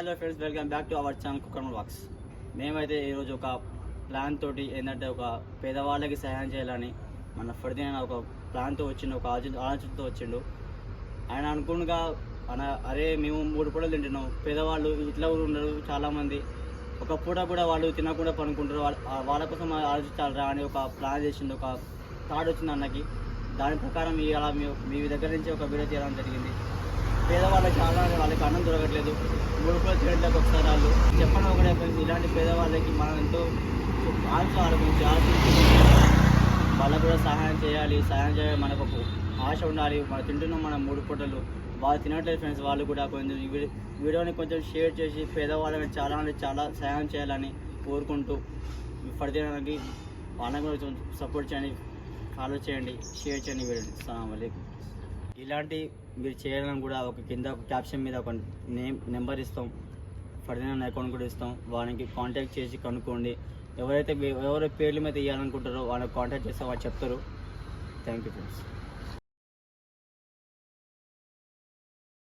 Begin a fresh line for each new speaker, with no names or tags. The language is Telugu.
Hello friends, welcome back to our channel cooker vlogs. మేమైతే ఈరోజు ఒక ప్లాన్ తోటి ఏంటంటే ఒక పేదవాళ్ళకి సహాయం చేయాలని మన ఫర్దీన్ ఒక ప్లాన్తో వచ్చిండు, ఒక ఆలోచనతో వచ్చిండు. ఆయన అనుకున్నగా అరే మేము 3 పూటలు తింటున్నాం, పేదవాళ్ళు ఇట్లా కూడా ఉండరు చాలామంది, ఒక పూట కూడా వాళ్ళు తినకుండా పనుకుంటారు, వాళ్ళ కోసం ఆలోచించాలరా అని ఒక ప్లాన్ చేసిండు, ఒక థాట్ వచ్చింది అన్నకి. దాని ప్రకారం అలా మీ దగ్గర నుంచి ఒక వీడియో చేయడం జరిగింది. పేదవాళ్ళకి చాలా వాళ్ళకి అన్నం దొరకట్లేదు, 3 పూటలు తినట్లేదు ఒకసారి వాళ్ళు చెప్పండి ఒకటే ఫ్రెండ్స్. ఇలాంటి పేదవాళ్ళకి మనం ఎంతో ఆలోచించి వాళ్ళకు కూడా సహాయం చేయాలి మనకు ఒక ఆశ ఉండాలి. మనం తింటున్నాం మనం 3 పూటలు, వాళ్ళు తినట్లేదు ఫ్రెండ్స్. వాళ్ళు కూడా కొంచెం వీడియోని కొంచెం షేర్ చేసి పేదవాళ్ళకి చాలా సహాయం చేయాలని కోరుకుంటూ ఫర్దీనాకి వాళ్ళకి కూడా కొంచెం సపోర్ట్ చేయండి, ఫాలో చేయండి, షేర్ చేయండి వీడియోని. అస్సలాము అలైకుం. ఇలాంటి మీరు చేయాలని కూడా ఒక కింద ఒక క్యాప్షన్ మీద ఒక నెంబర్ ఇస్తాం, ఫర్దీనా అకౌంట్ కూడా ఇస్తాం. వాళ్ళకి కాంటాక్ట్ చేసి కనుక్కోండి. ఎవరి పేర్ల మీద ఇవ్వాలనుకుంటారో వాళ్ళకి కాంటాక్ట్ చేస్తే వాళ్ళు చెప్తారు. Thank you friends.